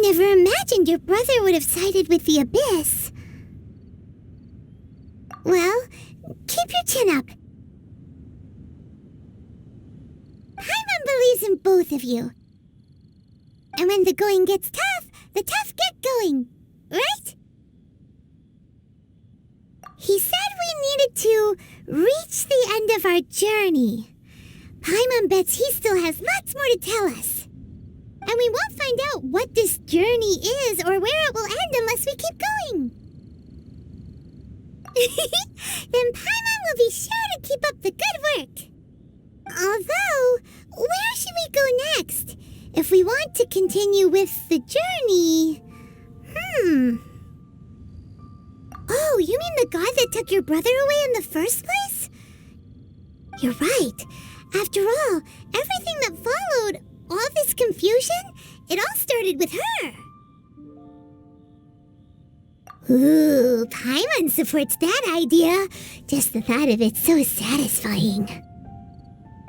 never imagined your brother would have sided with the Abyss. Well, keep your chin up. Paimon believes in both of you. And when the going gets tough, the tough get going, right? He said we needed to reach the end of our journey. Paimon bets he still has lots more to tell us. And we won't find out what this journey is or where it will end unless we keep going. Then Paimon will be sure to keep up the good work. Although, where should we go next? If we want to continue with the journey... Oh, you mean the god that took your brother away in the first place? You're right. After all, everything that followed, all this confusion, it all started with her. Ooh, Paimon supports that idea. Just the thought of it's so satisfying.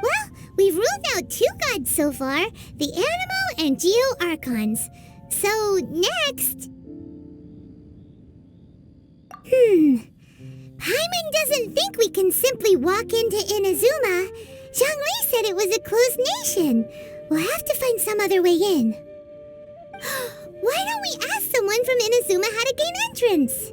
Well, we've ruled out 2 gods so far, the Animo and Geo Archons. So, next... Paimon doesn't think we can simply walk into Inazuma. Zhongli said it was a closed nation. We'll have to find some other way in. Why don't we ask someone from Inazuma how to gain entrance?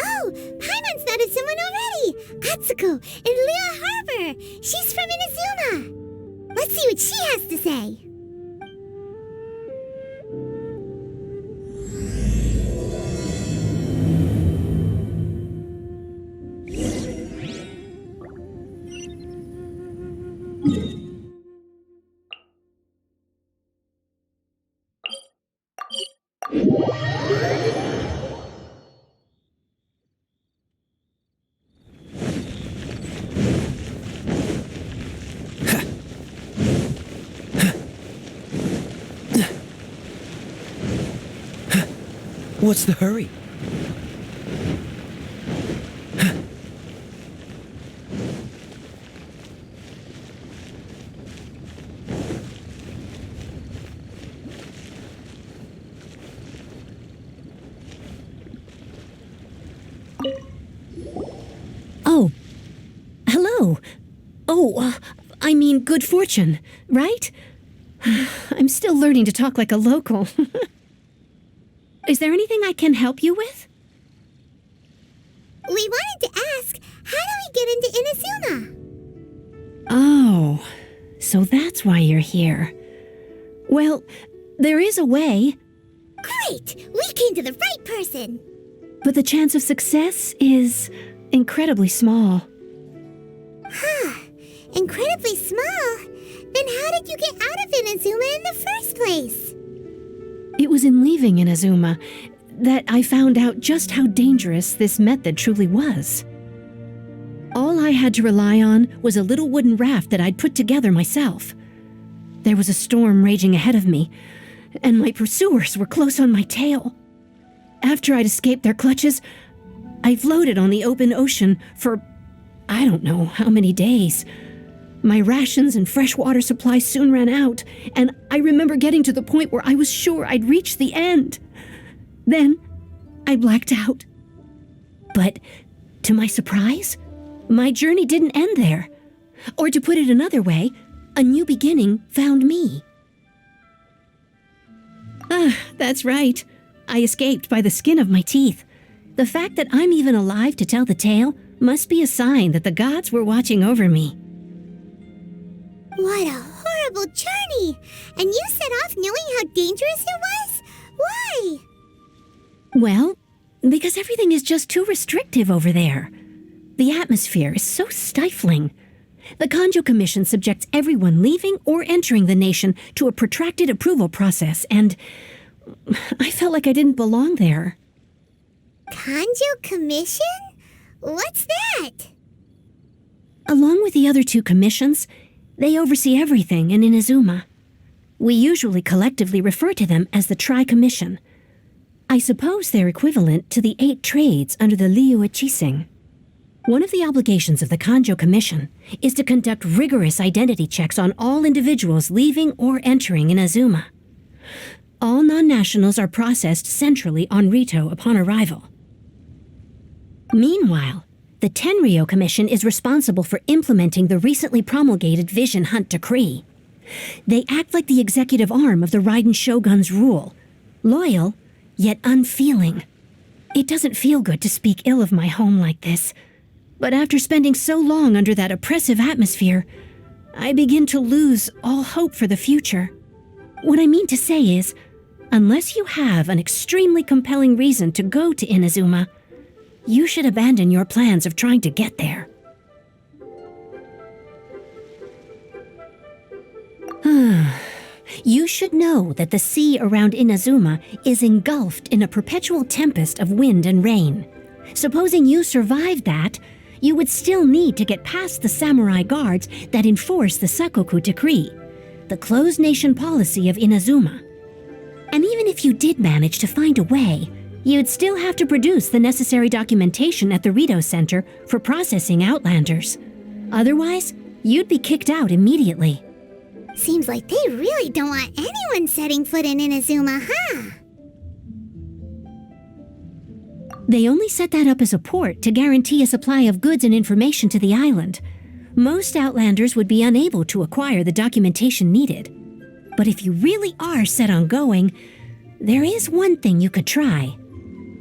Oh, Paimon's noticed someone already! Atsuko in Liyue Harbor! She's from Inazuma! Let's see what she has to say. What's the hurry? Oh. Hello. Oh, I mean good fortune, right? I'm still learning to talk like a local. Is there anything I can help you with? We wanted to ask, how do we get into Inazuma? Oh, so that's why you're here. Well, there is a way. Great! We came to the right person! But the chance of success is incredibly small. Huh. Incredibly small? Then how did you get out of Inazuma in the first place? It was in leaving Inazuma that I found out just how dangerous this method truly was. All I had to rely on was a little wooden raft that I'd put together myself. There was a storm raging ahead of me, and my pursuers were close on my tail. After I'd escaped their clutches, I floated on the open ocean for I don't know how many days. My rations and fresh water supply soon ran out, and I remember getting to the point where I was sure I'd reached the end. Then, I blacked out. But, to my surprise, my journey didn't end there. Or to put it another way, a new beginning found me. That's right. I escaped by the skin of my teeth. The fact that I'm even alive to tell the tale must be a sign that the gods were watching over me. What a horrible journey! And you set off knowing how dangerous it was? Why? Well, because everything is just too restrictive over there. The atmosphere is so stifling. The Kanjo Commission subjects everyone leaving or entering the nation to a protracted approval process, and I felt like I didn't belong there. Kanjo Commission? What's that? Along with the other 2 commissions, they oversee everything in Inazuma. We usually collectively refer to them as the Tri-Commission. I suppose they're equivalent to the 8 trades under the Liyue Chising. One of the obligations of the Kanjo Commission is to conduct rigorous identity checks on all individuals leaving or entering Inazuma. All non-nationals are processed centrally on Rito upon arrival. Meanwhile, the Tenryo Commission is responsible for implementing the recently promulgated Vision Hunt Decree. They act like the executive arm of the Raiden Shogun's rule, loyal, yet unfeeling. It doesn't feel good to speak ill of my home like this, but after spending so long under that oppressive atmosphere, I begin to lose all hope for the future. What I mean to say is, unless you have an extremely compelling reason to go to Inazuma, you should abandon your plans of trying to get there. You should know that the sea around Inazuma is engulfed in a perpetual tempest of wind and rain. Supposing you survived that, you would still need to get past the samurai guards that enforce the Sakoku Decree, the closed nation policy of Inazuma. And even if you did manage to find a way, you'd still have to produce the necessary documentation at the Rito Center for processing Outlanders. Otherwise, you'd be kicked out immediately. Seems like they really don't want anyone setting foot in Inazuma, huh? They only set that up as a port to guarantee a supply of goods and information to the island. Most Outlanders would be unable to acquire the documentation needed. But if you really are set on going, there is one thing you could try.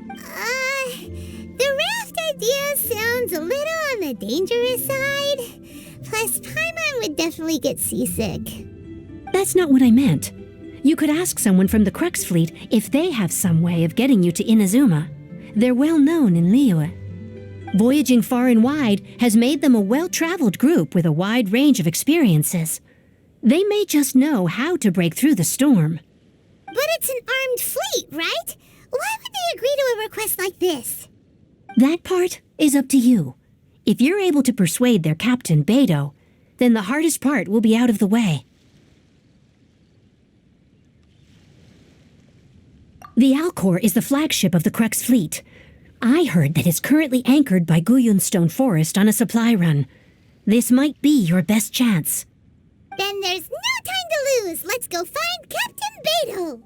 The raft idea sounds a little on the dangerous side. Plus, Paimon would definitely get seasick. That's not what I meant. You could ask someone from the Crux Fleet if they have some way of getting you to Inazuma. They're well known in Liyue. Voyaging far and wide has made them a well-traveled group with a wide range of experiences. They may just know how to break through the storm. But it's an armed fleet, right? Why would they agree to a request like this? That part is up to you. If you're able to persuade their captain, Beidou, then the hardest part will be out of the way. The Alcor is the flagship of the Crux Fleet. I heard that it's currently anchored by Guyunstone Forest on a supply run. This might be your best chance. Then there's no time to lose. Let's go find Captain Beidou.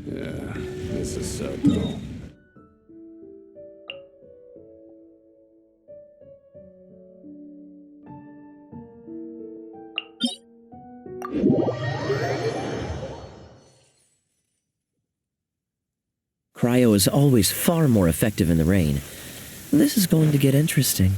Yeah, this is so dull. Cryo is always far more effective in the rain. This is going to get interesting.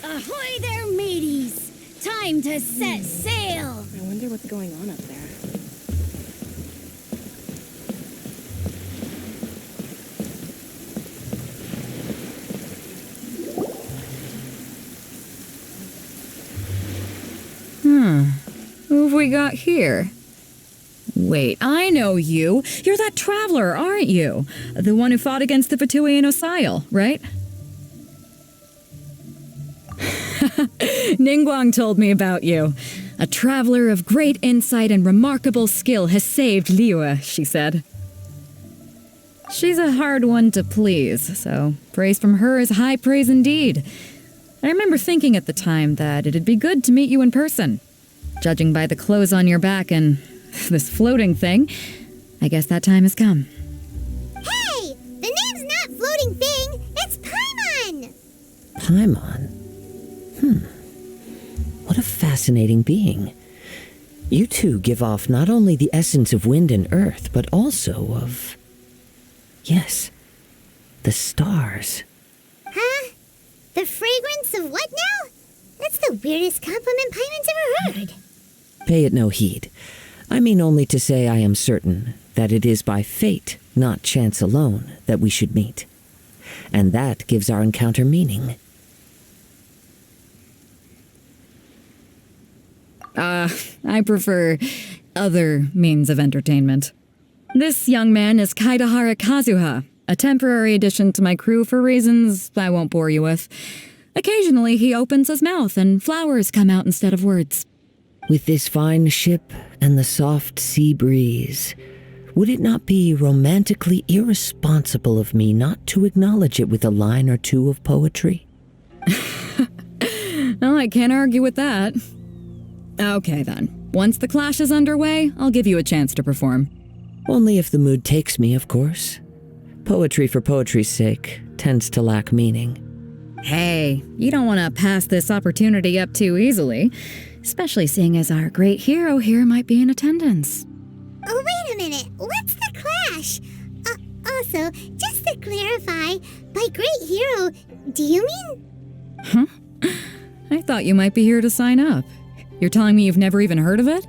Ahoy there, mateys! Time to set sail! I wonder what's going on up there. Who have we got here? Wait, I know you. You're that traveler, aren't you? The one who fought against the Fatui Osile, right? Ningguang told me about you. A traveler of great insight and remarkable skill has saved Liyue, she said. She's a hard one to please, so praise from her is high praise indeed. I remember thinking at the time that it'd be good to meet you in person. Judging by the clothes on your back and This floating thing. I guess that time has come. Hey! The name's not Floating Thing, it's Paimon! Paimon? What a fascinating being. You two give off not only the essence of wind and earth, but also of... yes, the stars. Huh? The fragrance of what now? That's the weirdest compliment Paimon's ever heard. Pay it no heed. I mean only to say I am certain that it is by fate, not chance alone, that we should meet. And that gives our encounter meaning. I prefer other means of entertainment. This young man is Kaidahara Kazuha, a temporary addition to my crew for reasons I won't bore you with. Occasionally he opens his mouth and flowers come out instead of words. With this fine ship and the soft sea breeze, would it not be romantically irresponsible of me not to acknowledge it with a line or two of poetry? Well, I can't argue with that. Okay then. Once the clash is underway, I'll give you a chance to perform. Only if the mood takes me, of course. Poetry for poetry's sake tends to lack meaning. Hey, you don't want to pass this opportunity up too easily, especially seeing as our great hero here might be in attendance. Oh, wait a minute. What's the clash? Also, just to clarify, by great hero, do you mean? I thought you might be here to sign up. You're telling me you've never even heard of it?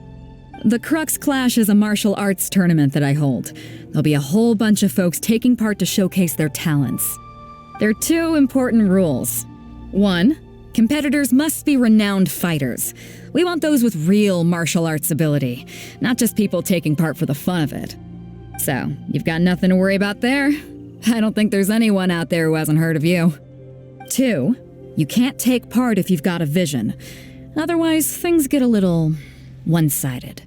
The Crux Clash is a martial arts tournament that I hold. There'll be a whole bunch of folks taking part to showcase their talents. There are 2 important rules. 1, competitors must be renowned fighters. We want those with real martial arts ability, not just people taking part for the fun of it. So, you've got nothing to worry about there. I don't think there's anyone out there who hasn't heard of you. 2, you can't take part if you've got a vision. Otherwise, things get a little one-sided.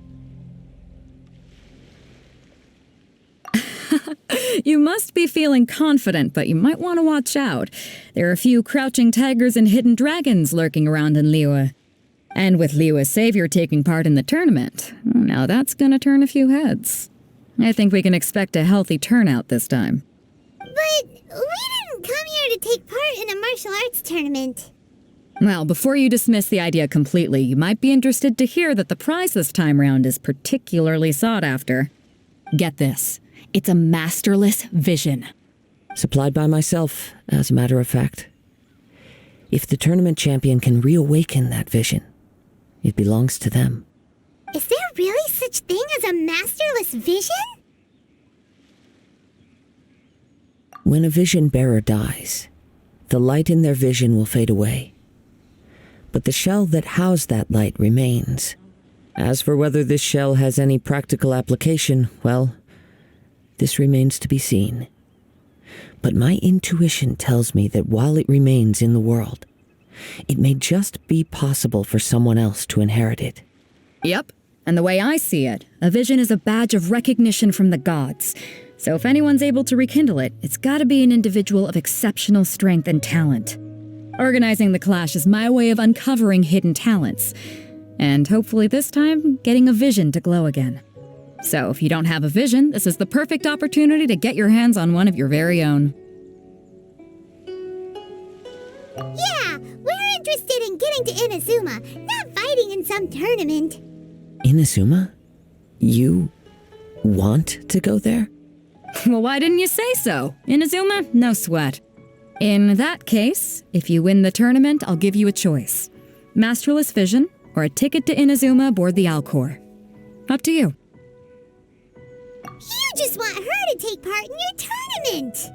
You must be feeling confident, but you might want to watch out. There are a few crouching tigers and hidden dragons lurking around in Liyue. And with Liyue's savior taking part in the tournament, now that's gonna turn a few heads. I think we can expect a healthy turnout this time. But we didn't come here to take part in a martial arts tournament. Well, before you dismiss the idea completely, you might be interested to hear that the prize this time round is particularly sought after. Get this. It's a masterless vision. Supplied by myself, as a matter of fact. If the tournament champion can reawaken that vision, it belongs to them. Is there really such thing as a masterless vision? When a vision bearer dies, the light in their vision will fade away. But the shell that housed that light remains. As for whether this shell has any practical application, well, this remains to be seen. But my intuition tells me that while it remains in the world, it may just be possible for someone else to inherit it. Yep. And the way I see it, a vision is a badge of recognition from the gods. So if anyone's able to rekindle it, it's gotta be an individual of exceptional strength and talent. Organizing the clash is my way of uncovering hidden talents. And hopefully this time, getting a vision to glow again. So if you don't have a vision, this is the perfect opportunity to get your hands on one of your very own. Yeah, we're interested in getting to Inazuma, not fighting in some tournament. Inazuma? You want to go there? Well, why didn't you say so? Inazuma? No sweat. In that case, if you win the tournament, I'll give you a choice. Masterless Vision, or a ticket to Inazuma aboard the Alcor. Up to you. You just want her to take part in your tournament!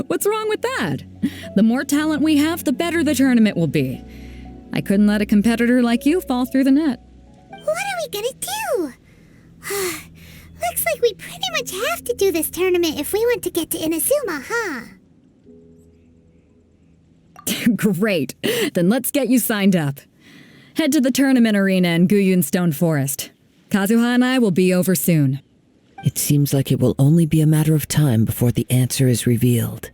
What's wrong with that? The more talent we have, the better the tournament will be. I couldn't let a competitor like you fall through the net. What are we gonna do? Looks like we pretty much have to do this tournament if we want to get to Inazuma, huh? Great. Then let's get you signed up. Head to the tournament arena in Guyun Stone Forest. Kazuha and I will be over soon. It seems like it will only be a matter of time before the answer is revealed.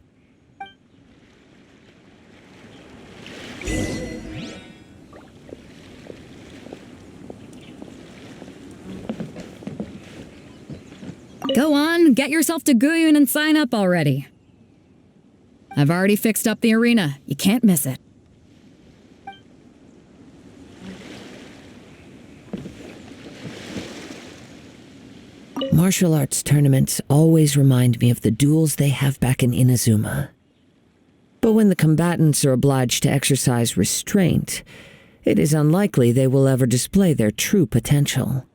Go on, get yourself to Guyun and sign up already. I've already fixed up the arena. You can't miss it. Martial arts tournaments always remind me of the duels they have back in Inazuma. But when the combatants are obliged to exercise restraint, it is unlikely they will ever display their true potential.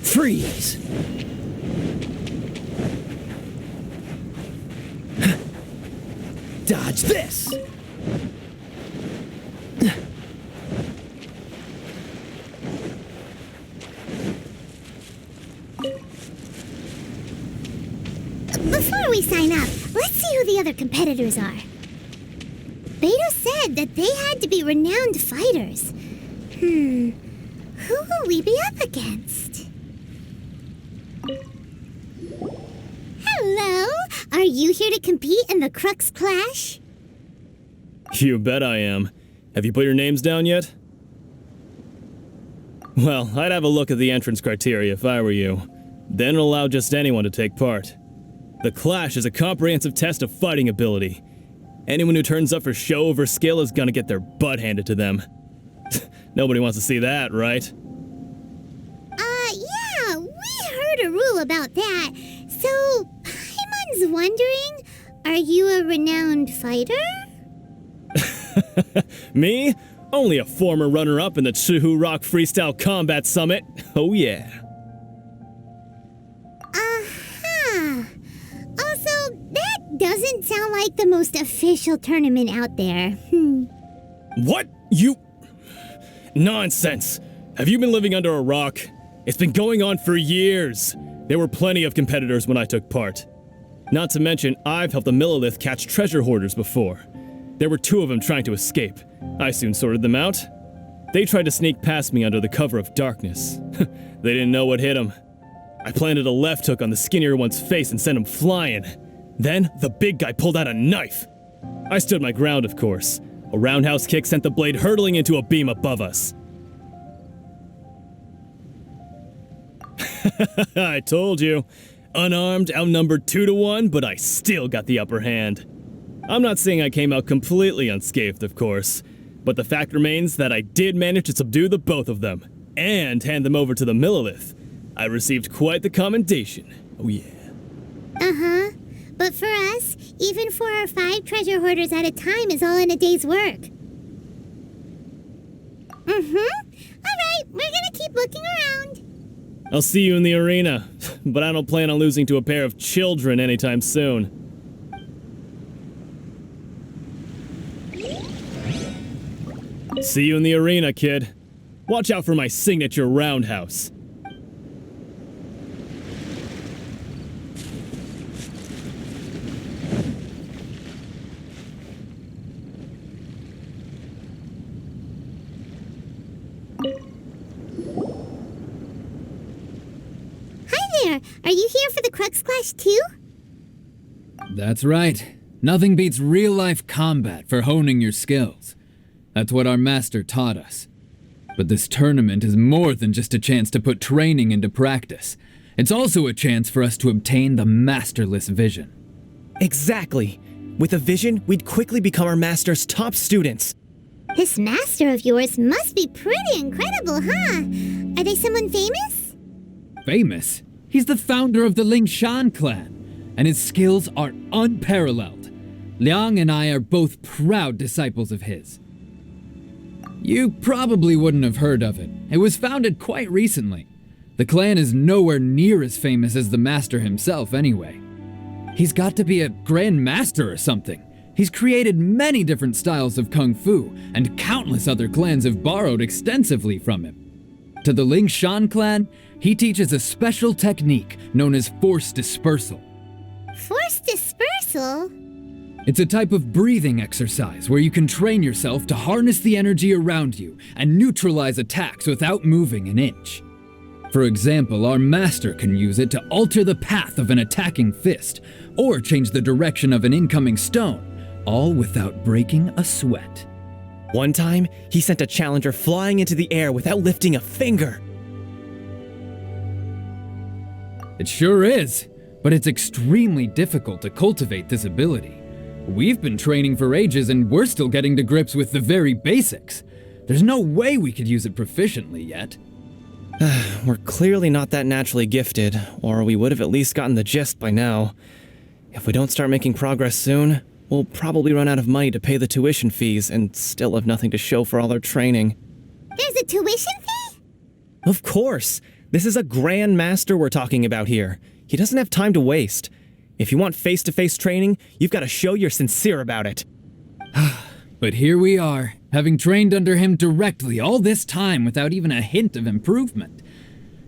Freeze! Dodge this! Before we sign up, let's see who the other competitors are. Beto said that they had to be renowned fighters. Who will we be up against? Hello? Are you here to compete in the Crux Clash? You bet I am. Have you put your names down yet? Well, I'd have a look at the entrance criteria if I were you. Then it'll allow just anyone to take part. The Clash is a comprehensive test of fighting ability. Anyone who turns up for show over skill is gonna get their butt handed to them. Nobody wants to see that, right? Yeah, we heard a rule about that. So, Paimon's wondering, are you a renowned fighter? Me? Only a former runner-up in the Chihu Rock Freestyle Combat Summit. Oh yeah. Also, that doesn't sound like the most official tournament out there. What? You... Nonsense. Have you been living under a rock? It's been going on for years. There were plenty of competitors when I took part. Not to mention, I've helped the Millilith catch treasure hoarders before. There were 2 of them trying to escape. I soon sorted them out. They tried to sneak past me under the cover of darkness. They didn't know what hit them. I planted a left hook on the skinnier one's face and sent him flying. Then, the big guy pulled out a knife. I stood my ground, of course. A roundhouse kick sent the blade hurtling into a beam above us. I told you. Unarmed, outnumbered 2-1, but I still got the upper hand. I'm not saying I came out completely unscathed, of course, but the fact remains that I did manage to subdue the both of them, and hand them over to the Millilith. I received quite the commendation. Oh yeah. But for us, even 4 or 5 treasure hoarders at a time is all in a day's work. Alright, we're gonna keep looking around. I'll see you in the arena, but I don't plan on losing to a pair of children anytime soon. See you in the arena, kid. Watch out for my signature roundhouse. Are you here for the Crux Clash too? That's right. Nothing beats real-life combat for honing your skills. That's what our master taught us. But this tournament is more than just a chance to put training into practice. It's also a chance for us to obtain the masterless vision. Exactly. With a vision, we'd quickly become our master's top students. This master of yours must be pretty incredible, huh? Are they someone famous? Famous? He's the founder of the Lingshan clan, and his skills are unparalleled. Liang and I are both proud disciples of his. You probably wouldn't have heard of it. It was founded quite recently. The clan is nowhere near as famous as the master himself anyway. He's got to be a grand master or something. He's created many different styles of kung fu, and countless other clans have borrowed extensively from him. To the Ling Shan clan, he teaches a special technique known as force dispersal. Force dispersal? It's a type of breathing exercise where you can train yourself to harness the energy around you and neutralize attacks without moving an inch. For example, our master can use it to alter the path of an attacking fist, or change the direction of an incoming stone, all without breaking a sweat. One time, he sent a challenger flying into the air without lifting a finger. It sure is, but it's extremely difficult to cultivate this ability. We've been training for ages and we're still getting to grips with the very basics. There's no way we could use it proficiently yet. We're clearly not that naturally gifted, or we would have at least gotten the gist by now. If we don't start making progress soon, we'll probably run out of money to pay the tuition fees and still have nothing to show for all our training. There's a tuition fee? Of course! This is a grand master we're talking about here. He doesn't have time to waste. If you want face-to-face training, you've got to show you're sincere about it. But here we are, having trained under him directly all this time without even a hint of improvement.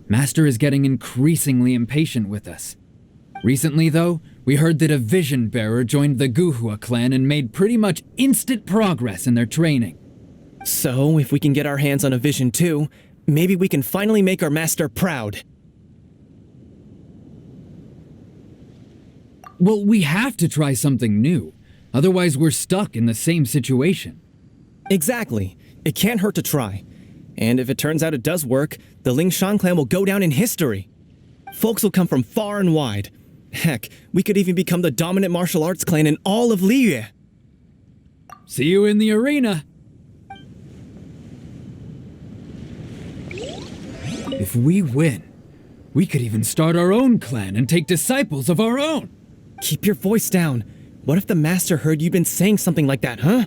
Master is getting increasingly impatient with us. Recently, though, we heard that a vision bearer joined the Guhua clan and made pretty much instant progress in their training. So, if we can get our hands on a vision too, maybe we can finally make our master proud. Well, we have to try something new. Otherwise, we're stuck in the same situation. Exactly. It can't hurt to try. And if it turns out it does work, the Ling Shan clan will go down in history. Folks will come from far and wide. Heck, we could even become the dominant martial arts clan in all of Liyue. See you in the arena. If we win, we could even start our own clan and take disciples of our own. Keep your voice down. What if the master heard you'd been saying something like that, huh?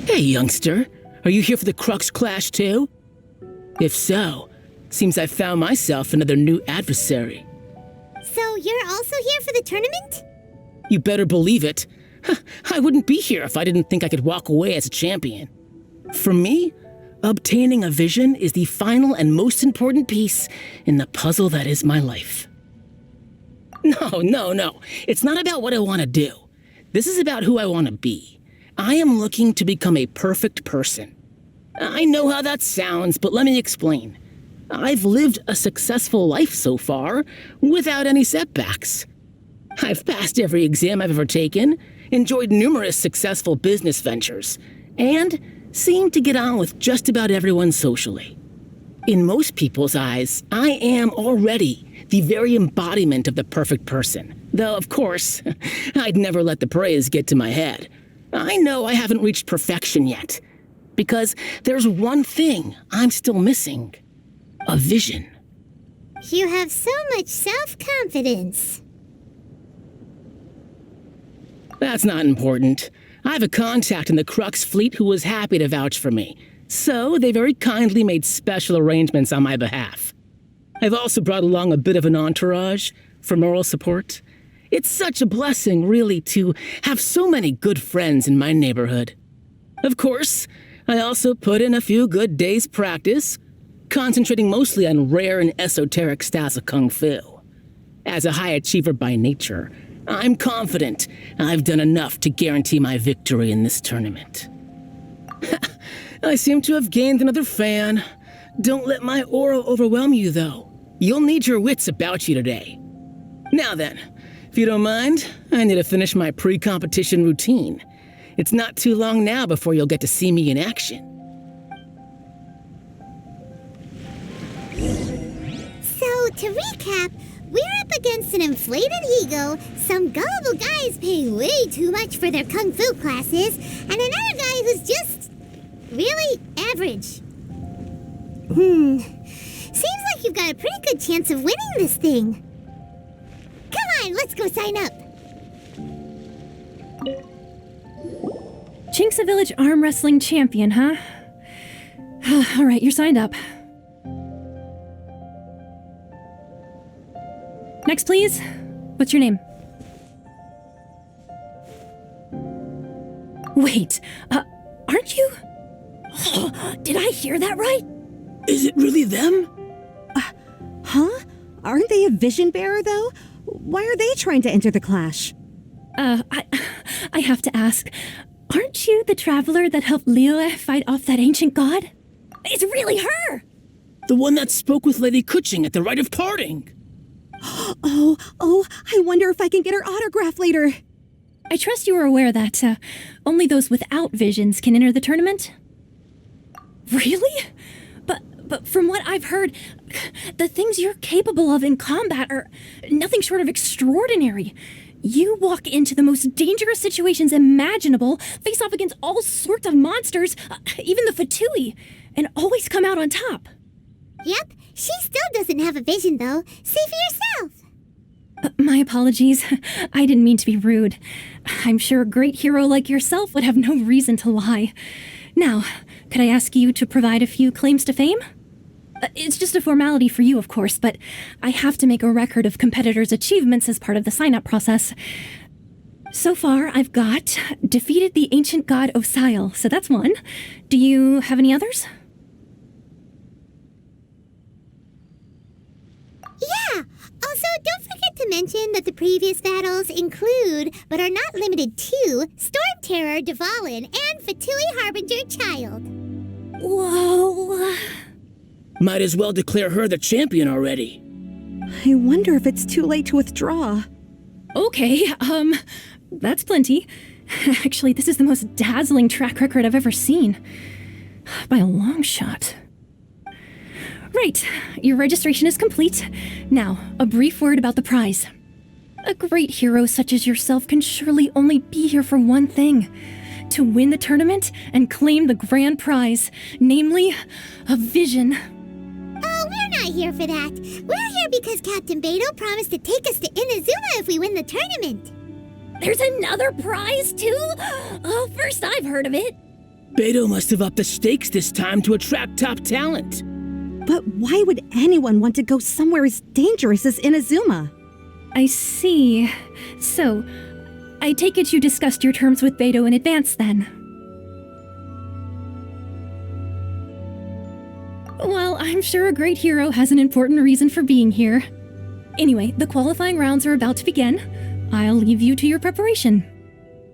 Hey, youngster. Are you here for the Crux Clash too? If so, seems I found myself another new adversary. So you're also here for the tournament? You better believe it. I wouldn't be here if I didn't think I could walk away as a champion. For me, obtaining a vision is the final and most important piece in the puzzle that is my life. No. It's not about what I want to do. This is about who I want to be. I am looking to become a perfect person. I know how that sounds, but let me explain. I've lived a successful life so far, without any setbacks. I've passed every exam I've ever taken, enjoyed numerous successful business ventures, and seemed to get on with just about everyone socially. In most people's eyes, I am already the very embodiment of the perfect person. Though, of course, I'd never let the praise get to my head. I know I haven't reached perfection yet, because there's one thing I'm still missing. A vision. You have so much self-confidence. That's not important. I have a contact in the Crux fleet who was happy to vouch for me, so they very kindly made special arrangements on my behalf. I've also brought along a bit of an entourage for moral support. It's such a blessing, really, to have so many good friends in my neighborhood. Of course, I also put in a few good days' practice, concentrating mostly on rare and esoteric styles of kung fu. As a high achiever by nature, I'm confident I've done enough to guarantee my victory in this tournament. I seem to have gained another fan. Don't let my aura overwhelm you, though. You'll need your wits about you today. Now then, if you don't mind, I need to finish my pre-competition routine. It's not too long now before you'll get to see me in action. So, to recap, we're up against an inflated ego, some gullible guys paying way too much for their kung fu classes, and another guy who's just really average. Seems like you've got a pretty good chance of winning this thing. Come on, let's go sign up. Chinksa Village arm wrestling champion, huh? All right, you're signed up. Next, please. What's your name? Wait, aren't you? Did I hear that right? Is it really them? Huh? Aren't they a vision bearer, though? Why are they trying to enter the clash? I have to ask, aren't you the traveler that helped Liyue fight off that ancient god? It's really her! The one that spoke with Lady Kuching at the rite of parting. Oh, I wonder if I can get her autograph later. I trust you are aware that only those without visions can enter the tournament? Really? But from what I've heard, the things you're capable of in combat are nothing short of extraordinary. You walk into the most dangerous situations imaginable, face off against all sorts of monsters, even the Fatui, and always come out on top. Yep, she still doesn't have a vision, though. See for yourself. My apologies. I didn't mean to be rude. I'm sure a great hero like yourself would have no reason to lie. Now, could I ask you to provide a few claims to fame? It's just a formality for you, of course, but I have to make a record of competitors' achievements as part of the sign-up process. So far, I've got defeated the ancient god Osile, so that's one. Do you have any others? Yeah! Also, don't forget to mention that the previous battles include, but are not limited to, Storm Terror, Dvalin, and Fatui Harbinger Child. Whoa... Might as well declare her the champion already. I wonder if it's too late to withdraw. Okay, that's plenty. Actually, this is the most dazzling track record I've ever seen. By a long shot. Right, your registration is complete. Now, a brief word about the prize. A great hero such as yourself can surely only be here for one thing. To win the tournament and claim the grand prize, namely, a vision. Oh, we're not here for that. We're here because Captain Beto promised to take us to Inazuma if we win the tournament. There's another prize, too? Oh, first I've heard of it. Beto must have upped the stakes this time to attract top talent. But why would anyone want to go somewhere as dangerous as Inazuma? I see. So, I take it you discussed your terms with Beto in advance, then? Well, I'm sure a great hero has an important reason for being here. Anyway, the qualifying rounds are about to begin. I'll leave you to your preparation.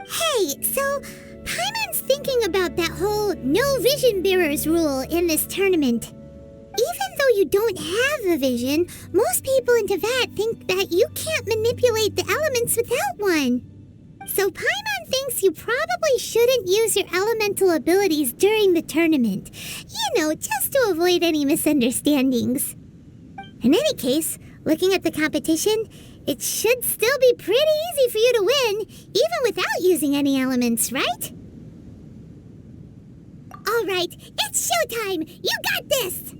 Hey, so Paimon's thinking about that whole no vision bearers rule in this tournament. Even though you don't have a vision, most people in Teyvat think that you can't manipulate the elements without one. So Paimon thinks you probably shouldn't use your elemental abilities during the tournament. You know, just to avoid any misunderstandings. In any case, looking at the competition, it should still be pretty easy for you to win, even without using any elements, right? Alright, it's showtime! You got this!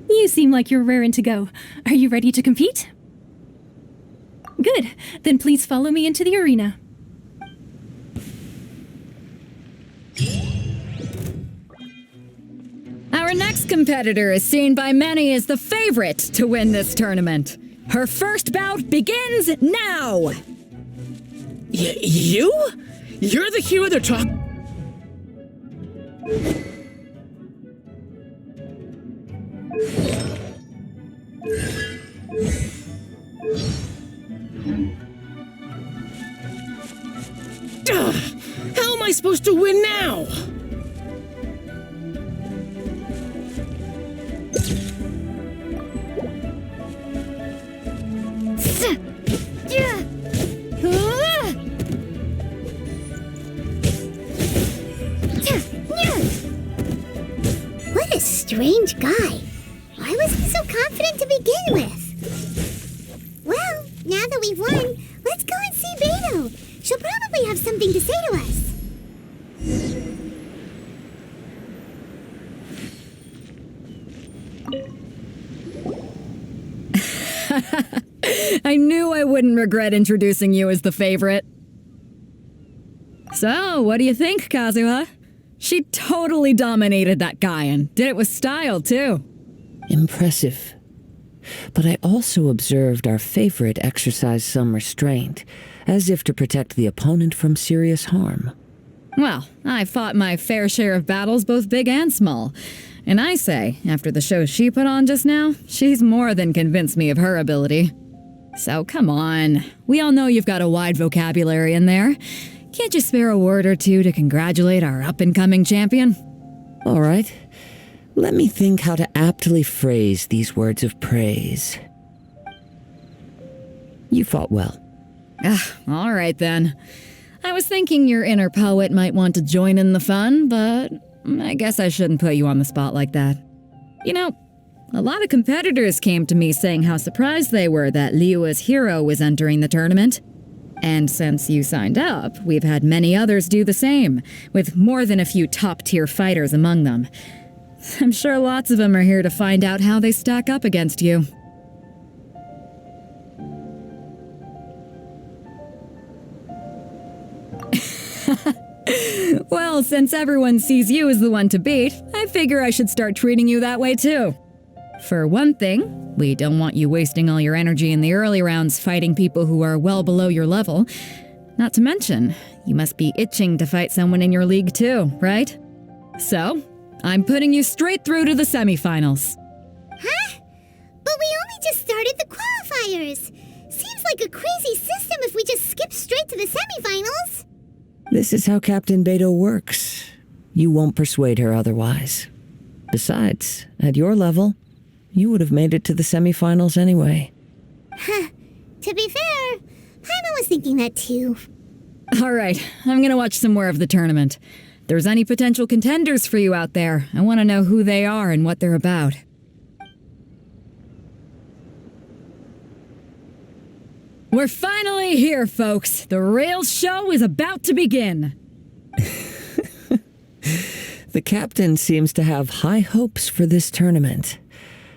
You seem like you're raring to go. Are you ready to compete? Good. Then please follow me into the arena. Our next competitor is seen by many as the favorite to win this tournament. Her first bout begins now! You? You're the hero they're talking... How am I supposed to win now? What a strange guy. Why was he so confident to begin with? I knew I wouldn't regret introducing you as the favorite. So, what do you think, Kazuha? She totally dominated that guy and did it with style, too. Impressive. But I also observed our favorite exercise some restraint, as if to protect the opponent from serious harm. Well, I fought my fair share of battles, both big and small. And I say, after the show she put on just now, she's more than convinced me of her ability. So come on, we all know you've got a wide vocabulary in there. Can't you spare a word or two to congratulate our up-and-coming champion? All right. Let me think how to aptly phrase these words of praise. You fought well. All right then. I was thinking your inner poet might want to join in the fun, but I guess I shouldn't put you on the spot like that. You know, a lot of competitors came to me saying how surprised they were that Liyue's hero was entering the tournament. And since you signed up, we've had many others do the same, with more than a few top-tier fighters among them. I'm sure lots of them are here to find out how they stack up against you. Well, since everyone sees you as the one to beat, I figure I should start treating you that way too. For one thing, we don't want you wasting all your energy in the early rounds fighting people who are well below your level. Not to mention, you must be itching to fight someone in your league too, right? So, I'm putting you straight through to the semifinals. Huh? But we only just started the qualifiers. Seems like a crazy system if we just skip straight to the semifinals. This is how Captain Beto works. You won't persuade her otherwise. Besides, at your level, you would have made it to the semifinals anyway. Huh. To be fair, Paimon was thinking that too. All right, I'm gonna watch some more of the tournament. If there's any potential contenders for you out there, I want to know who they are and what they're about. We're finally here, folks. The real show is about to begin. The captain seems to have high hopes for this tournament.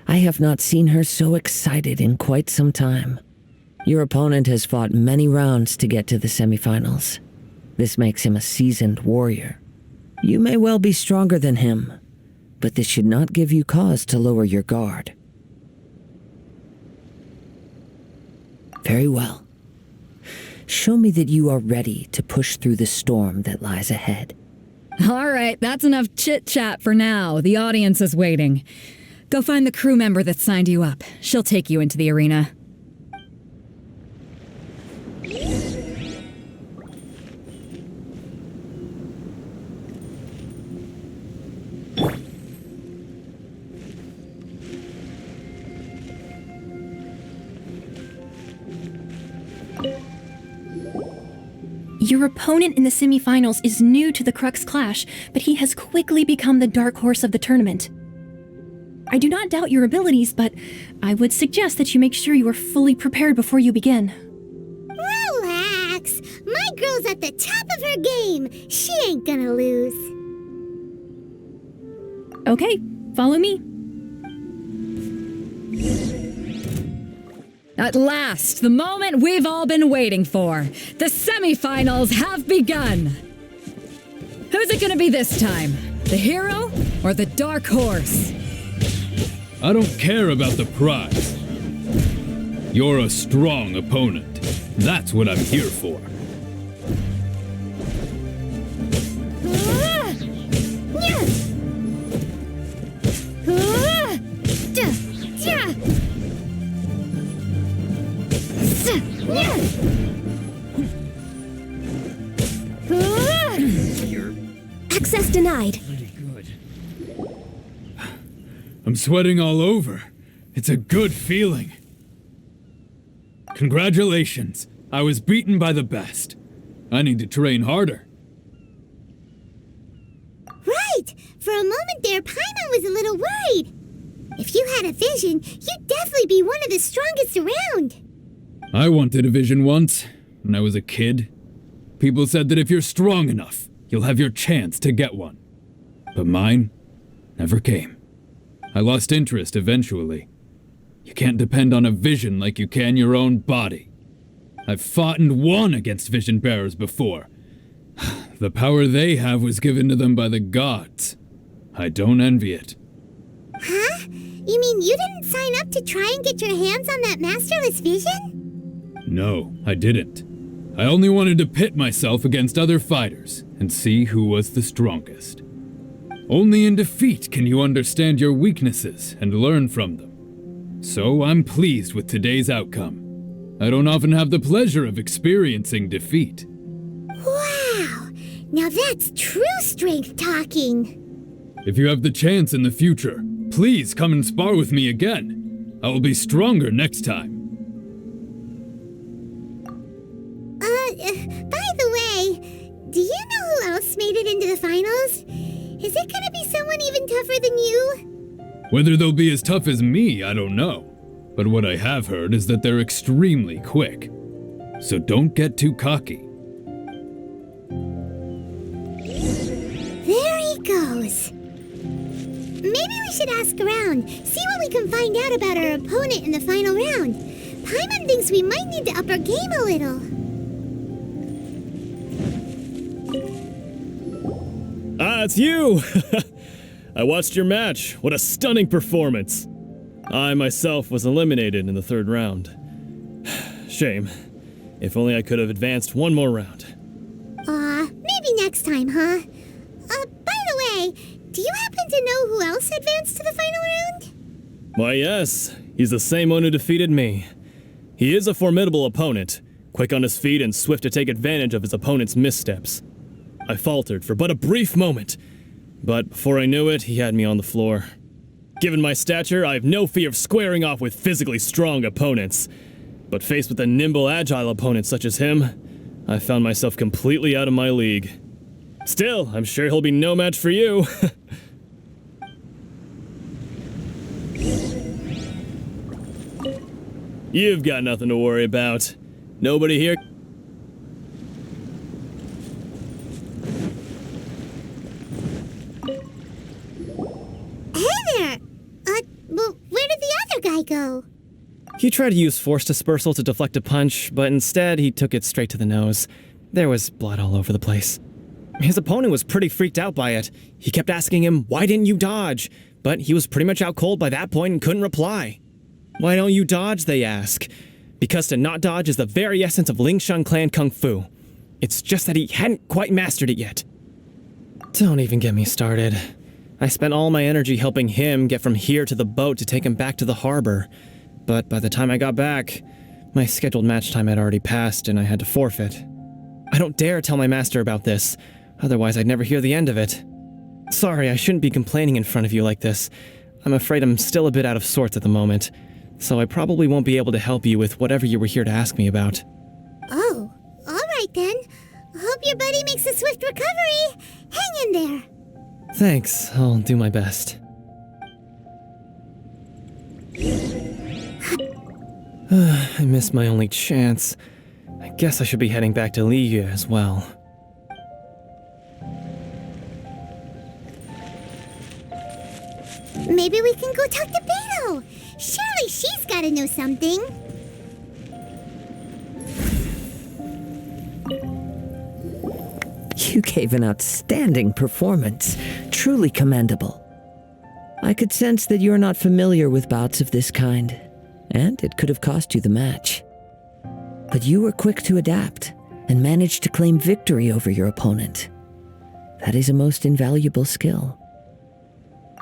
I have not seen her so excited in quite some time. Your opponent has fought many rounds to get to the semifinals. This makes him a seasoned warrior. You may well be stronger than him, but this should not give you cause to lower your guard. Very well. Show me that you are ready to push through the storm that lies ahead. All right, that's enough chit-chat for now. The audience is waiting. Go find the crew member that signed you up. She'll take you into the arena. Your opponent in the semifinals is new to the Crux Clash, but he has quickly become the dark horse of the tournament. I do not doubt your abilities, but I would suggest that you make sure you are fully prepared before you begin. Relax. My girl's at the top of her game. She ain't gonna lose. Okay, follow me. At last, the moment we've all been waiting for. The semifinals have begun. Who's it gonna be this time? The hero or the dark horse? I don't care about the prize. You're a strong opponent. That's what I'm here for. Access denied. I'm sweating all over. It's a good feeling. Congratulations. I was beaten by the best. I need to train harder. Right! For a moment there, Paimon was a little worried. If you had a vision, you'd definitely be one of the strongest around. I wanted a vision once, when I was a kid. People said that if you're strong enough, you'll have your chance to get one. But mine never came. I lost interest eventually. You can't depend on a vision like you can your own body. I've fought and won against vision bearers before. The power they have was given to them by the gods. I don't envy it. Huh? You mean you didn't sign up to try and get your hands on that masterless vision? No, I didn't. I only wanted to pit myself against other fighters and see who was the strongest. Only in defeat can you understand your weaknesses and learn from them. So I'm pleased with today's outcome. I don't often have the pleasure of experiencing defeat. Wow! Now that's true strength talking. If you have the chance in the future, please come and spar with me again. I will be stronger next time. By the way, do you know who else made it into the finals? Is it gonna be someone even tougher than you? Whether they'll be as tough as me, I don't know. But what I have heard is that they're extremely quick. So don't get too cocky. There he goes. Maybe we should ask around, see what we can find out about our opponent in the final round. Paimon thinks we might need to up our game a little. Ah, it's you! I watched your match. What a stunning performance. I myself was eliminated in the third round. Shame. If only I could have advanced one more round. Maybe next time, huh? By the way, do you happen to know who else advanced to the final round? Why, yes. He's the same one who defeated me. He is a formidable opponent, quick on his feet and swift to take advantage of his opponent's missteps. I faltered for but a brief moment, but before I knew it, he had me on the floor. Given my stature, I have no fear of squaring off with physically strong opponents. But faced with a nimble, agile opponent such as him, I found myself completely out of my league. Still, I'm sure he'll be no match for you. You've got nothing to worry about. Nobody here... Hey there! Well, where did the other guy go? He tried to use force dispersal to deflect a punch, but instead he took it straight to the nose. There was blood all over the place. His opponent was pretty freaked out by it. He kept asking him, "Why didn't you dodge?" But he was pretty much out cold by that point and couldn't reply. "Why don't you dodge?" they ask. Because to not dodge is the very essence of Lingshan clan kung fu. It's just that he hadn't quite mastered it yet. Don't even get me started. I spent all my energy helping him get from here to the boat to take him back to the harbor. But by the time I got back, my scheduled match time had already passed and I had to forfeit. I don't dare tell my master about this, otherwise I'd never hear the end of it. Sorry, I shouldn't be complaining in front of you like this. I'm afraid I'm still a bit out of sorts at the moment, so I probably won't be able to help you with whatever you were here to ask me about. Oh, alright then. Hope your buddy makes a swift recovery. Hang in there. Thanks, I'll do my best. I missed my only chance. I guess I should be heading back to Liyue as well. Maybe we can go talk to Beto. Surely she's gotta know something. You gave an outstanding performance. Truly commendable. I could sense that you're not familiar with bouts of this kind, and it could have cost you the match. But you were quick to adapt and managed to claim victory over your opponent. That is a most invaluable skill.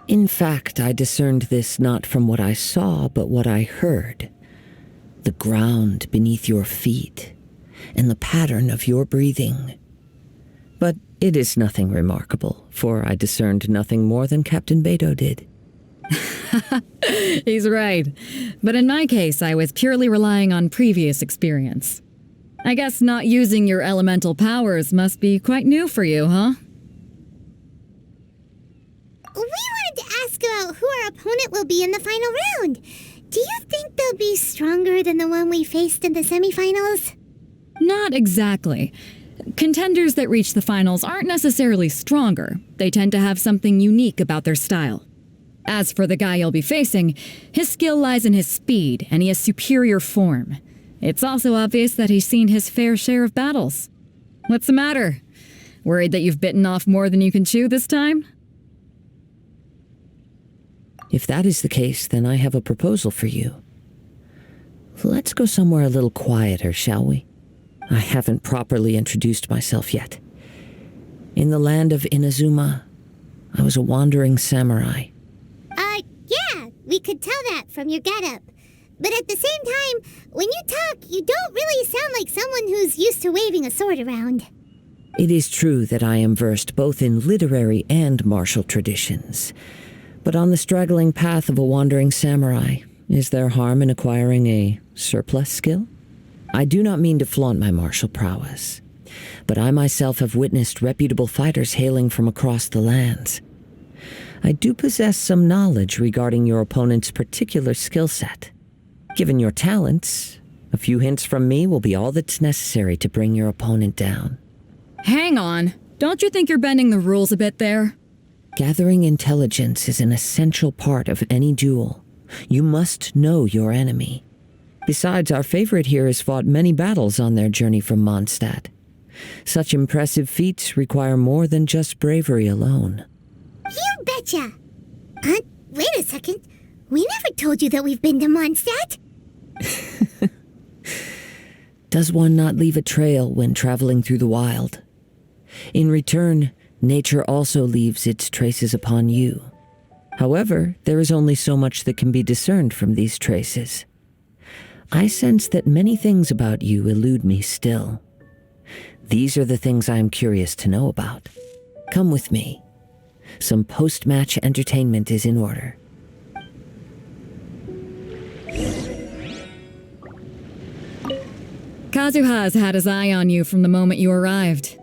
In fact, I discerned this not from what I saw, but what I heard. The ground beneath your feet, and the pattern of your breathing. But it is nothing remarkable, for I discerned nothing more than Captain Beto did. He's right. But in my case, I was purely relying on previous experience. I guess not using your elemental powers must be quite new for you, huh? We wanted to ask about who our opponent will be in the final round. Do you think they'll be stronger than the one we faced in the semifinals? Not exactly. Contenders that reach the finals aren't necessarily stronger. They tend to have something unique about their style. As for the guy you'll be facing, his skill lies in his speed, and he has superior form. It's also obvious that he's seen his fair share of battles. What's the matter? Worried that you've bitten off more than you can chew this time? If that is the case, then I have a proposal for you. Let's go somewhere a little quieter, shall we? I haven't properly introduced myself yet. In the land of Inazuma, I was a wandering samurai. Yeah, we could tell that from your getup. But at the same time, when you talk, you don't really sound like someone who's used to waving a sword around. It is true that I am versed both in literary and martial traditions. But on the straggling path of a wandering samurai, is there harm in acquiring a surplus skill? I do not mean to flaunt my martial prowess, but I myself have witnessed reputable fighters hailing from across the lands. I do possess some knowledge regarding your opponent's particular skill set. Given your talents, a few hints from me will be all that's necessary to bring your opponent down. Hang on. Don't you think you're bending the rules a bit there? Gathering intelligence is an essential part of any duel. You must know your enemy. Besides, our favorite here has fought many battles on their journey from Mondstadt. Such impressive feats require more than just bravery alone. You betcha! Wait a second. We never told you that we've been to Mondstadt. Does one not leave a trail when traveling through the wild? In return, nature also leaves its traces upon you. However, there is only so much that can be discerned from these traces. I sense that many things about you elude me still. These are the things I am curious to know about. Come with me. Some post-match entertainment is in order. Kazuha's had his eye on you from the moment you arrived.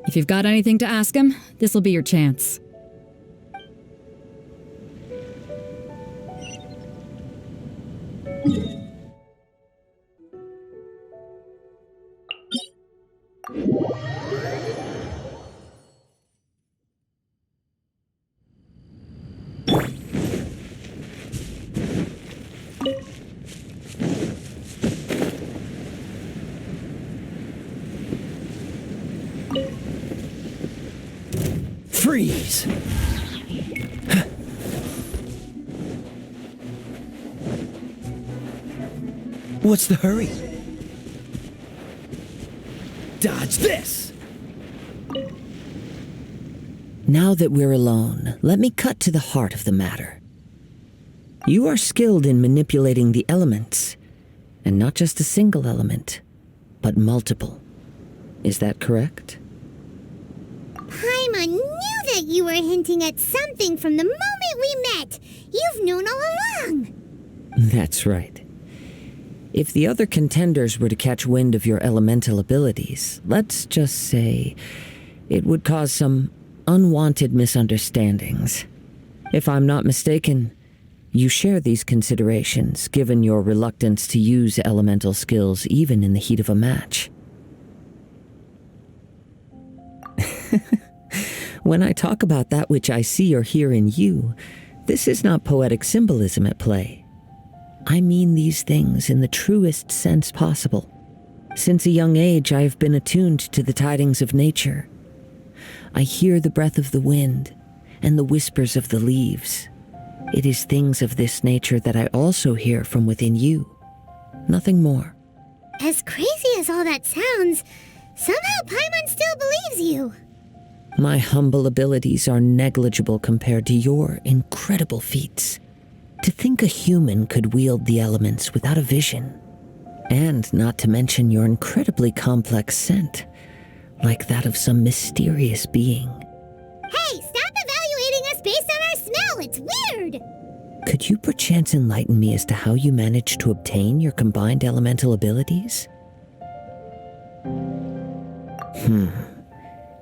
If you've got anything to ask him, this'll be your chance. Freeze! What's the hurry? Dodge this! Now that we're alone, let me cut to the heart of the matter. You are skilled in manipulating the elements, and not just a single element, but multiple. Is that correct? Paimon knew that you were hinting at something from the moment we met. You've known all along. That's right. If the other contenders were to catch wind of your elemental abilities, let's just say it would cause some unwanted misunderstandings. If I'm not mistaken, you share these considerations, given your reluctance to use elemental skills even in the heat of a match. When I talk about that which I see or hear in you, this is not poetic symbolism at play. I mean these things in the truest sense possible. Since a young age, I have been attuned to the tidings of nature. I hear the breath of the wind and the whispers of the leaves. It is things of this nature that I also hear from within you. Nothing more. As crazy as all that sounds, somehow Paimon still believes you. My humble abilities are negligible compared to your incredible feats. To think a human could wield the elements without a vision. And not to mention your incredibly complex scent, like that of some mysterious being. Hey, stop evaluating us based on our smell! It's weird! Could you perchance enlighten me as to how you managed to obtain your combined elemental abilities?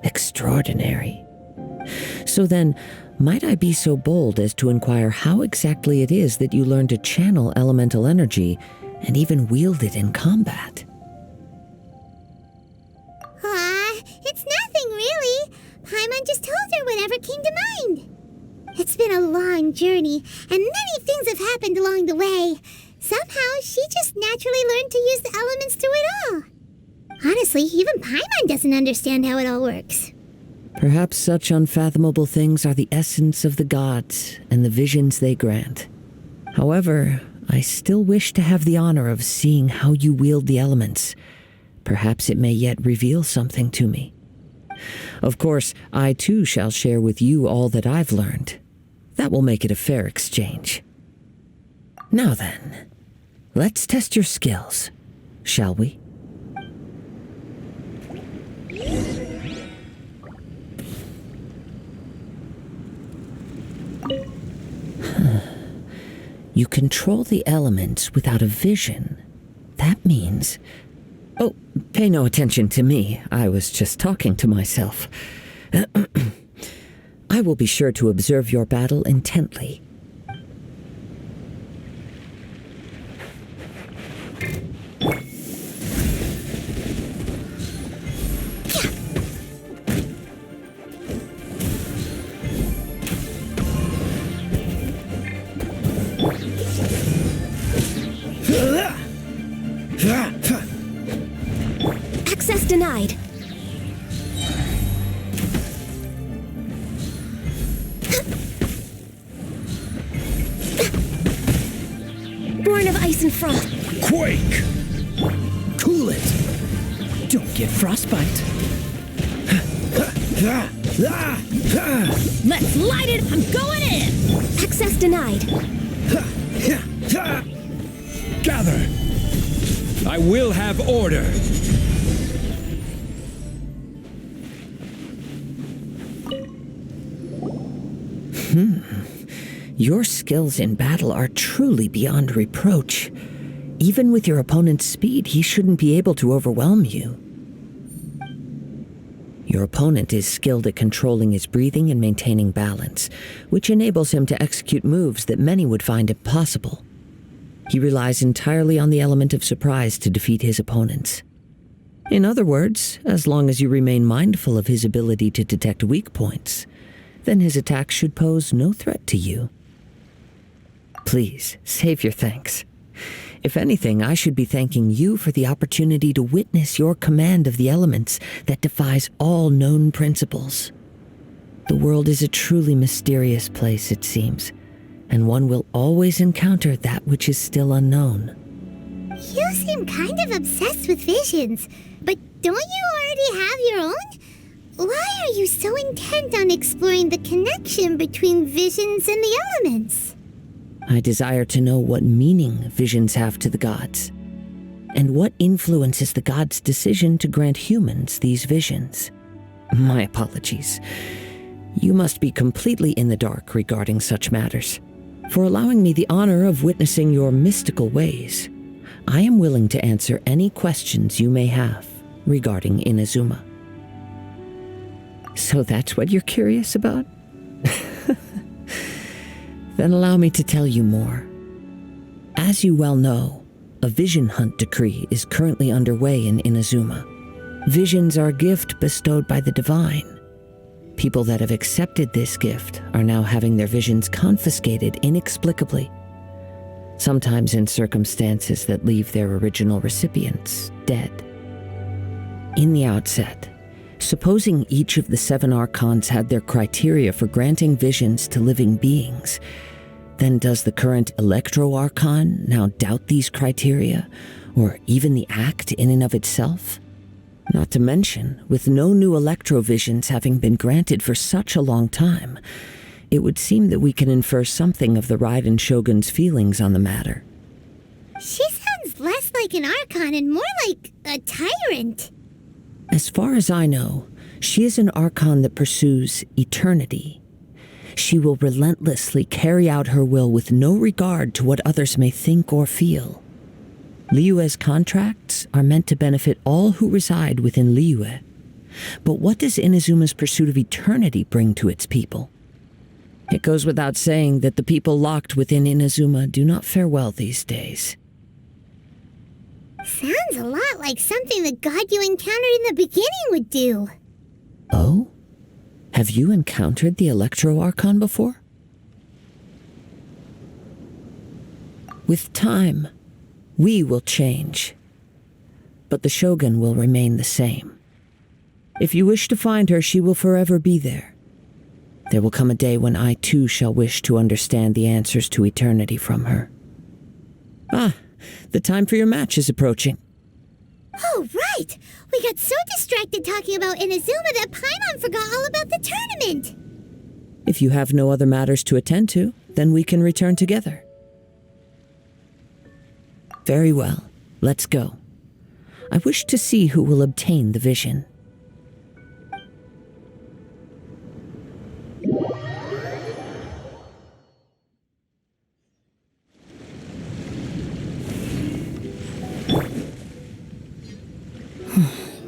Extraordinary. So then, might I be so bold as to inquire how exactly it is that you learned to channel elemental energy and even wield it in combat? It's nothing really. Paimon just told her whatever came to mind. It's been a long journey, and many things have happened along the way. Somehow, she just naturally learned to use the elements through it all. Honestly, even Paimon doesn't understand how it all works. Perhaps such unfathomable things are the essence of the gods and the visions they grant. However, I still wish to have the honor of seeing how you wield the elements. Perhaps it may yet reveal something to me. Of course, I too shall share with you all that I've learned. That will make it a fair exchange. Now then, let's test your skills, shall we? You control the elements without a vision. That means... Oh, pay no attention to me. I was just talking to myself. I will be sure to observe your battle intently. Access denied. Born of ice and frost. Quake! Cool it! Don't get frostbite. Let's light it! I'm going in! Access denied. Gather! I will have order! Your skills in battle are truly beyond reproach. Even with your opponent's speed, he shouldn't be able to overwhelm you. Your opponent is skilled at controlling his breathing and maintaining balance, which enables him to execute moves that many would find impossible. He relies entirely on the element of surprise to defeat his opponents. In other words, as long as you remain mindful of his ability to detect weak points, then his attack should pose no threat to you. Please, save your thanks. If anything, I should be thanking you for the opportunity to witness your command of the elements that defies all known principles. The world is a truly mysterious place, it seems, and one will always encounter that which is still unknown. You seem kind of obsessed with visions, but don't you already have your own? Why are you so intent on exploring the connection between visions and the elements? I desire to know what meaning visions have to the gods, and what influences the gods' decision to grant humans these visions. My apologies. You must be completely in the dark regarding such matters. For allowing me the honor of witnessing your mystical ways, I am willing to answer any questions you may have regarding Inazuma. So that's what you're curious about? Then allow me to tell you more. As you well know, a vision hunt decree is currently underway in Inazuma. Visions are a gift bestowed by the divine. People that have accepted this gift are now having their visions confiscated inexplicably, sometimes in circumstances that leave their original recipients dead. In the outset, supposing each of the 7 Archons had their criteria for granting visions to living beings, then does the current Electro-Archon now doubt these criteria, or even the act in and of itself? Not to mention, with no new Electro-visions having been granted for such a long time, it would seem that we can infer something of the Raiden Shogun's feelings on the matter. She sounds less like an Archon and more like a tyrant. As far as I know, she is an Archon that pursues eternity. She will relentlessly carry out her will with no regard to what others may think or feel. Liyue's contracts are meant to benefit all who reside within Liyue. But what does Inazuma's pursuit of eternity bring to its people? It goes without saying that the people locked within Inazuma do not fare well these days. Sounds a lot like something the god you encountered in the beginning would do. Oh? Have you encountered the Electro-Archon before? With time, we will change. But the Shogun will remain the same. If you wish to find her, she will forever be there. There will come a day when I too shall wish to understand the answers to eternity from her. Ah, the time for your match is approaching. Oh, right! We got so distracted talking about Inazuma that Paimon forgot all about the tournament! If you have no other matters to attend to, then we can return together. Very well, let's go. I wish to see who will obtain the vision.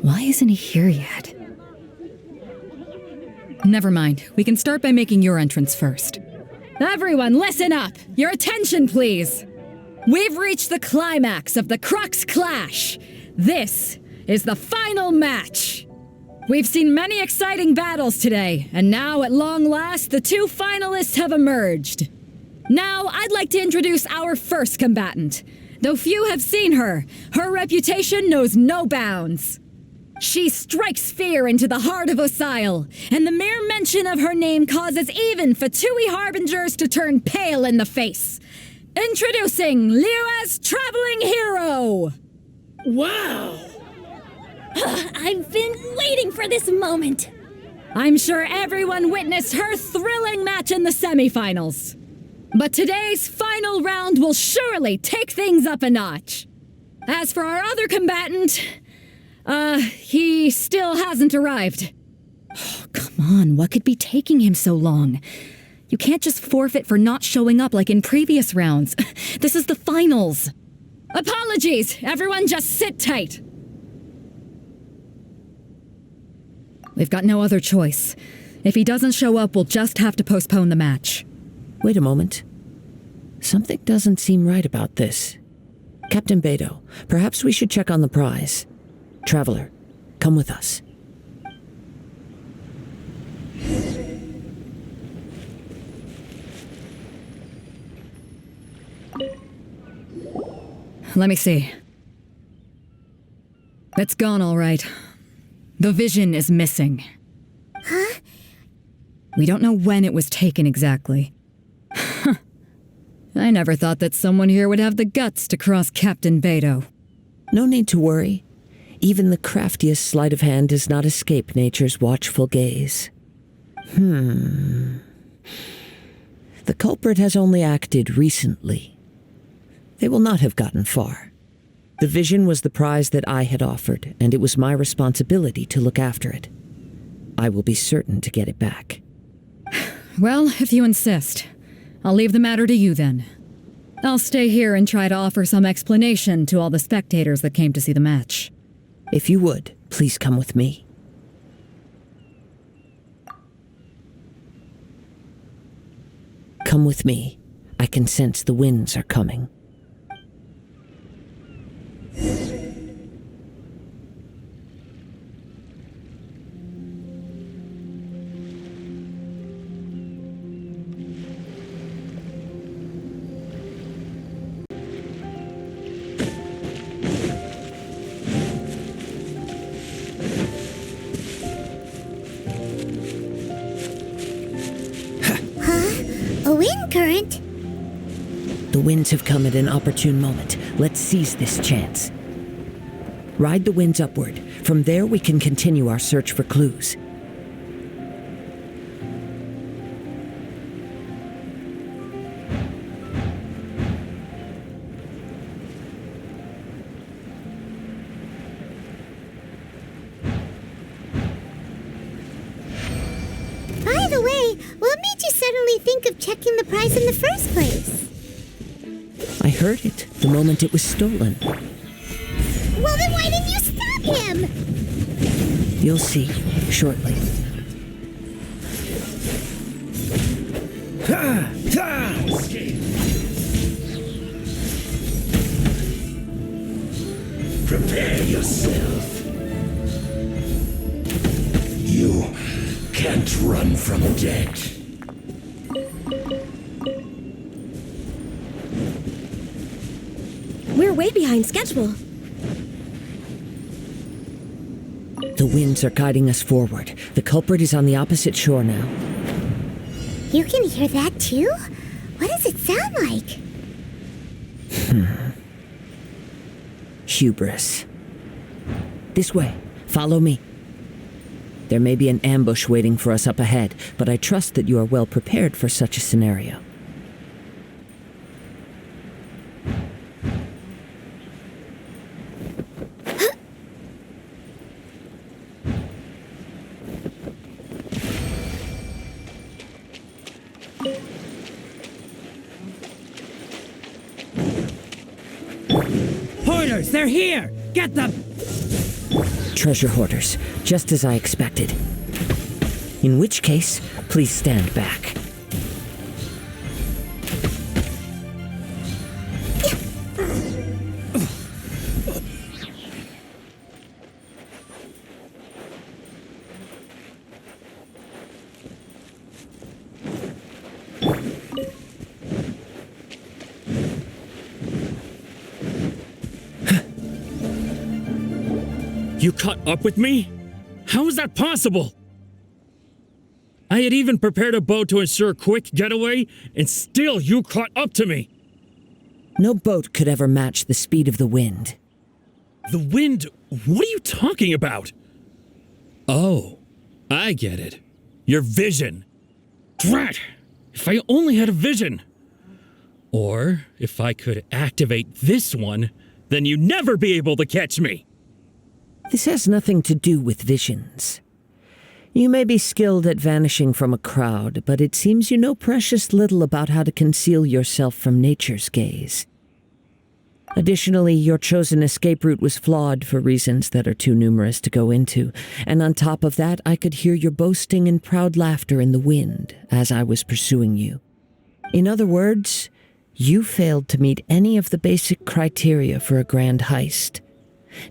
Why isn't he here yet? Never mind. We can start by making your entrance first. Everyone, listen up! Your attention, please! We've reached the climax of the Crux Clash! This is the final match! We've seen many exciting battles today, and now, at long last, the two finalists have emerged. Now, I'd like to introduce our first combatant. Though few have seen her, her reputation knows no bounds. She strikes fear into the heart of Osile, and the mere mention of her name causes even Fatui Harbingers to turn pale in the face. Introducing Liyue's traveling hero! Wow! I've been waiting for this moment. I'm sure everyone witnessed her thrilling match in the semifinals. But today's final round will surely take things up a notch. As for our other combatant, he still hasn't arrived. Oh, come on, what could be taking him so long? You can't just forfeit for not showing up like in previous rounds. This is the finals. Apologies, everyone just sit tight. We've got no other choice. If he doesn't show up, we'll just have to postpone the match. Wait a moment. Something doesn't seem right about this. Captain Beidou, perhaps we should check on the prize. Traveler, come with us. Let me see. It's gone all right. The vision is missing. Huh? We don't know when it was taken exactly. I never thought that someone here would have the guts to cross Captain Beidou. No need to worry. Even the craftiest sleight of hand does not escape nature's watchful gaze. The culprit has only acted recently. They will not have gotten far. The vision was the prize that I had offered, and it was my responsibility to look after it. I will be certain to get it back. Well, if you insist. I'll leave the matter to you then. I'll stay here and try to offer some explanation to all the spectators that came to see the match. If you would, please come with me. Come with me. I can sense the winds are coming. A wind current? The winds have come at an opportune moment. Let's seize this chance. Ride the winds upward. From there we can continue our search for clues. By the way, what made you suddenly think of checking the prize in the first place? I heard it the moment it was stolen. Well, then why didn't you stop him? You'll see shortly. Prepare yourself. You can't run from death. way behind schedule. The winds are guiding us forward. The culprit is on the opposite shore now. You can hear that too? What does it sound like? Hubris. This way. Follow me. There may be an ambush waiting for us up ahead, but I trust that you are well prepared for such a scenario. Hoarders, they're here! Get them! Treasure hoarders, just as I expected. In which case, please stand back. You caught up with me? How is that possible? I had even prepared a boat to ensure a quick getaway, and still you caught up to me. No boat could ever match the speed of the wind. The wind? What are you talking about? Oh, I get it. Your vision. Drat! If I only had a vision. Or if I could activate this one, then you'd never be able to catch me. This has nothing to do with visions. You may be skilled at vanishing from a crowd, but it seems you know precious little about how to conceal yourself from nature's gaze. Additionally, your chosen escape route was flawed for reasons that are too numerous to go into, and on top of that, I could hear your boasting and proud laughter in the wind as I was pursuing you. In other words, you failed to meet any of the basic criteria for a grand heist.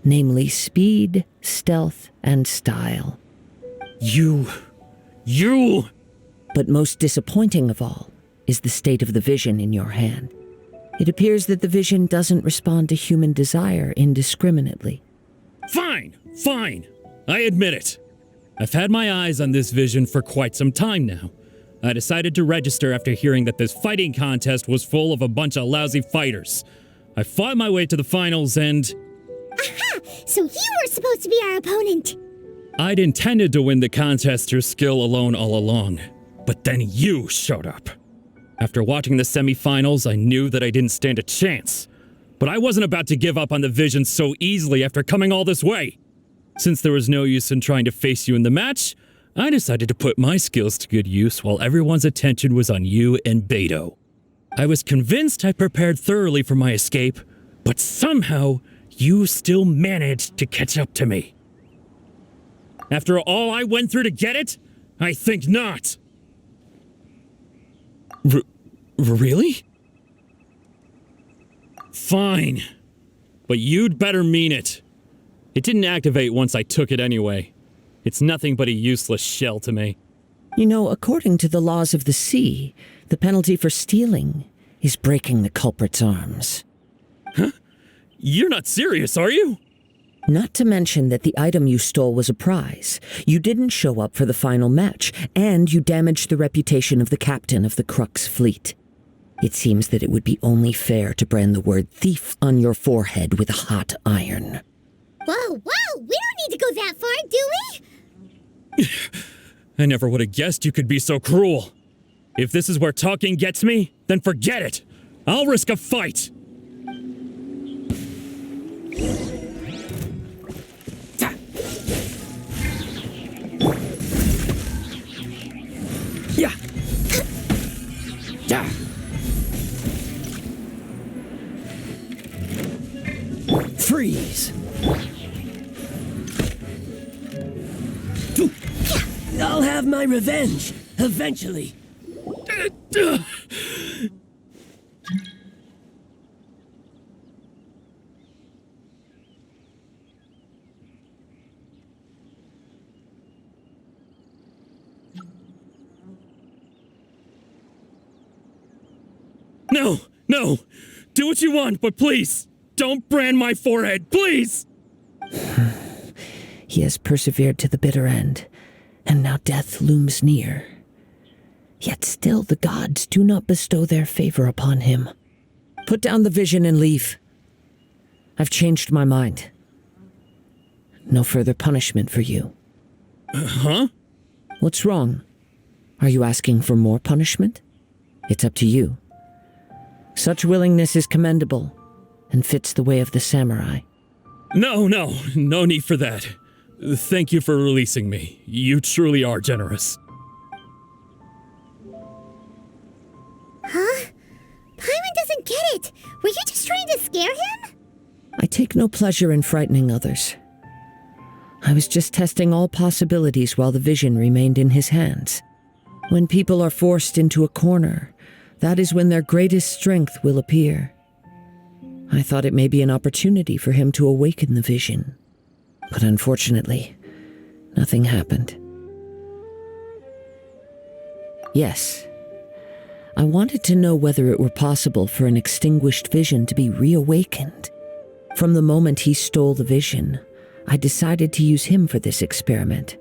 Namely speed, stealth, and style. You... But most disappointing of all is the state of the vision in your hand. It appears that the vision doesn't respond to human desire indiscriminately. Fine. I admit it. I've had my eyes on this vision for quite some time now. I decided to register after hearing that this fighting contest was full of a bunch of lousy fighters. I fought my way to the finals and... Aha! So you were supposed to be our opponent! I'd intended to win the contest through skill alone all along, but then you showed up. After watching the semifinals, I knew that I didn't stand a chance. But I wasn't about to give up on the vision so easily after coming all this way. Since there was no use in trying to face you in the match, I decided to put my skills to good use while everyone's attention was on you and Beto. I was convinced I prepared thoroughly for my escape, but somehow you still managed to catch up to me. After all I went through to get it? I think not. Really? Fine. But you'd better mean it. It didn't activate once I took it anyway. It's nothing but a useless shell to me. You know, according to the laws of the sea, the penalty for stealing is breaking the culprit's arms. Huh? You're not serious, are you? Not to mention that the item you stole was a prize. You didn't show up for the final match, and you damaged the reputation of the captain of the Crux fleet. It seems that it would be only fair to brand the word thief on your forehead with a hot iron. Whoa, we don't need to go that far, do we? I never would have guessed you could be so cruel. If this is where talking gets me, then forget it. I'll risk a fight. Yeah. Yeah. Freeze. I'll have my revenge eventually. No! Do what you want, but please, Don't brand my forehead, please! He has persevered to the bitter end, and now death looms near. Yet still the gods do not bestow their favor upon him. Put down the vision and leave. I've changed my mind. No further punishment for you. Huh? What's wrong? Are you asking for more punishment? It's up to you. Such willingness is commendable and fits the way of the samurai. No need for that. Thank you for releasing me. You truly are generous. Huh? Paimon doesn't get it. Were you just trying to scare him? I take no pleasure in frightening others. I was just testing all possibilities while the vision remained in his hands. When people are forced into a corner, that is when their greatest strength will appear. I thought it may be an opportunity for him to awaken the vision. But unfortunately, nothing happened. Yes, I wanted to know whether it were possible for an extinguished vision to be reawakened. From the moment he stole the vision, I decided to use him for this experiment.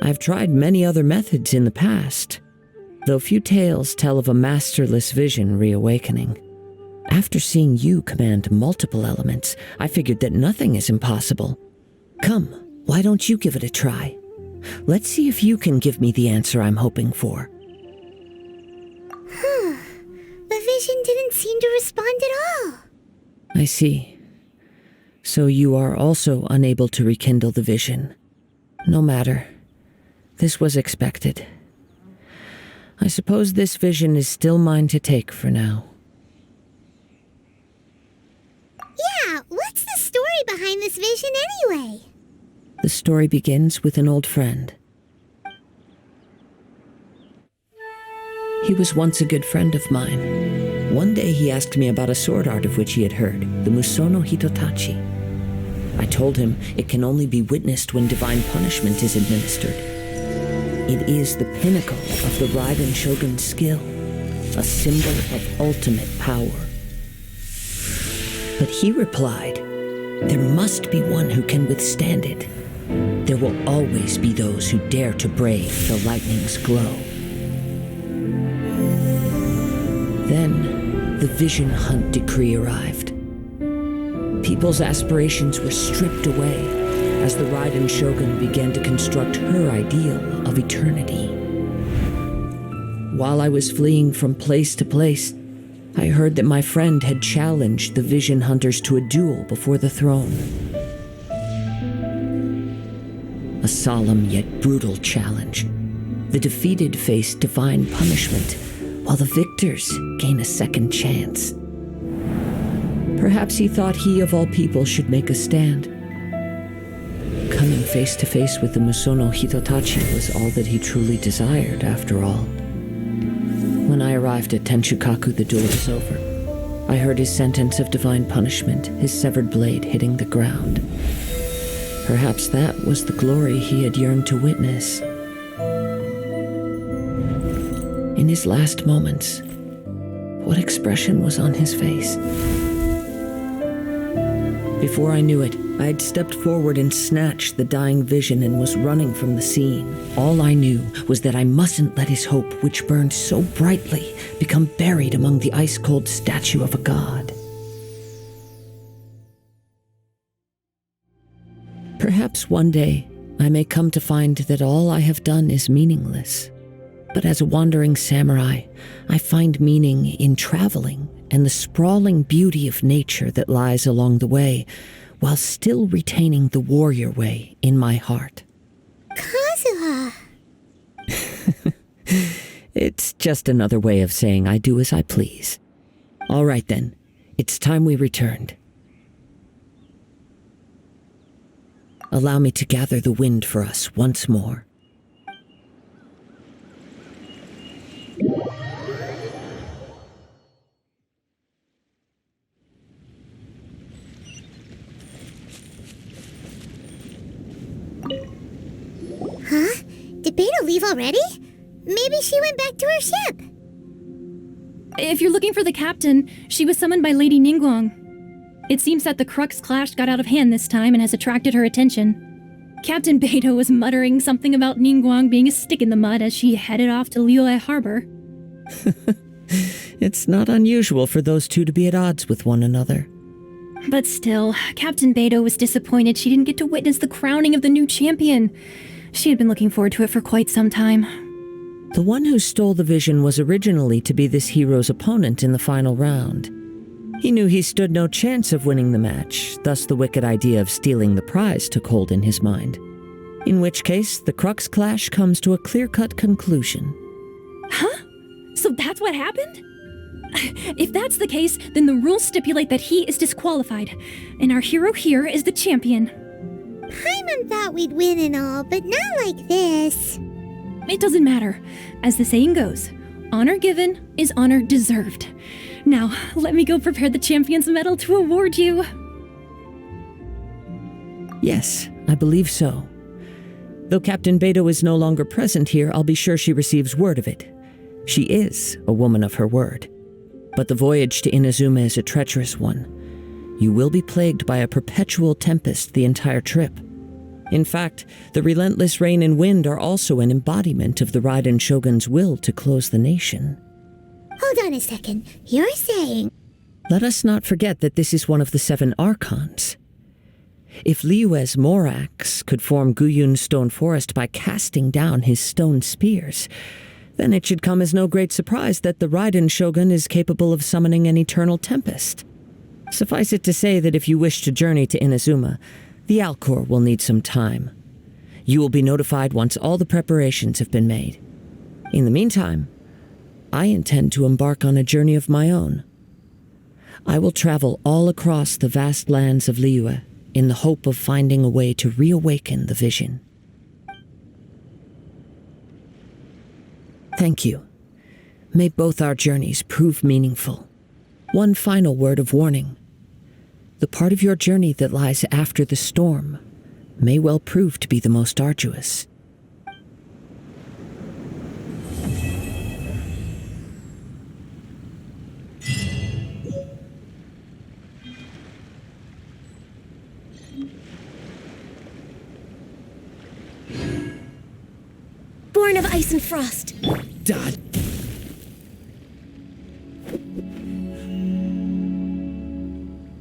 I've tried many other methods in the past, though few tales tell of a masterless vision reawakening. After seeing you command multiple elements, I figured that nothing is impossible. Come, why don't you give it a try? Let's see if you can give me the answer I'm hoping for. The vision didn't seem to respond at all. I see. So you are also unable to rekindle the vision. No matter. This was expected. I suppose this vision is still mine to take for now. Yeah, what's the story behind this vision anyway? The story begins with an old friend. He was once a good friend of mine. One day he asked me about a sword art of which he had heard, the Musono Hitotachi. I told him it can only be witnessed when divine punishment is administered. It is the pinnacle of the Raiden Shogun's skill, a symbol of ultimate power. But he replied, there must be one who can withstand it. There will always be those who dare to brave the lightning's glow. Then, the Vision Hunt decree arrived. People's aspirations were stripped away as the Raiden Shogun began to construct her ideal of eternity. While I was fleeing from place to place, I heard that my friend had challenged the Vision Hunters to a duel before the throne. A solemn yet brutal challenge. The defeated face divine punishment, while the victors gain a second chance. Perhaps he thought he of all people should make a stand. Coming face to face with the Musono Hitotachi was all that he truly desired, after all. When I arrived at Tenshukaku, the duel was over. I heard his sentence of divine punishment, his severed blade hitting the ground. Perhaps that was the glory he had yearned to witness. In his last moments, what expression was on his face? Before I knew it, I had stepped forward and snatched the dying vision and was running from the scene. All I knew was that I mustn't let his hope, which burned so brightly, become buried among the ice-cold statue of a god. Perhaps one day I may come to find that all I have done is meaningless. But as a wandering samurai, I find meaning in traveling and the sprawling beauty of nature that lies along the way, while still retaining the warrior way in my heart. Kazuha! It's just another way of saying I do as I please. All right then, it's time we returned. Allow me to gather the wind for us once more. Huh? Did Beta leave already? Maybe she went back to her ship. If you're looking for the captain, she was summoned by Lady Ningguang. It seems that the Crux clash got out of hand this time and has attracted her attention. Captain Beidou was muttering something about Ningguang being a stick in the mud as she headed off to Liyue Harbor. It's not unusual for those two to be at odds with one another. But still, Captain Beidou was disappointed she didn't get to witness the crowning of the new champion. She had been looking forward to it for quite some time. The one who stole the vision was originally to be this hero's opponent in the final round. He knew he stood no chance of winning the match, thus the wicked idea of stealing the prize took hold in his mind. In which case, the Crux clash comes to a clear-cut conclusion. Huh? So that's what happened? If that's the case, then the rules stipulate that he is disqualified, and our hero here is the champion. Paimon thought we'd win and all, but not like this. It doesn't matter. As the saying goes, honor given is honor deserved. Now, let me go prepare the champion's medal to award you. Yes, I believe so. Though Captain Beidou is no longer present here, I'll be sure she receives word of it. She is a woman of her word. But the voyage to Inazuma is a treacherous one. You will be plagued by a perpetual tempest the entire trip. In fact, the relentless rain and wind are also an embodiment of the Raiden Shogun's will to close the nation. Hold on a second. You're saying... Let us not forget that this is one of the 7 Archons. If Liyue's Morax could form Guyun's stone forest by casting down his stone spears, then it should come as no great surprise that the Raiden Shogun is capable of summoning an eternal tempest. Suffice it to say that if you wish to journey to Inazuma, the Alcor will need some time. You will be notified once all the preparations have been made. In the meantime, I intend to embark on a journey of my own. I will travel all across the vast lands of Liyue in the hope of finding a way to reawaken the vision. Thank you. May both our journeys prove meaningful. One final word of warning. The part of your journey that lies after the storm may well prove to be the most arduous. Born of ice and frost. Dad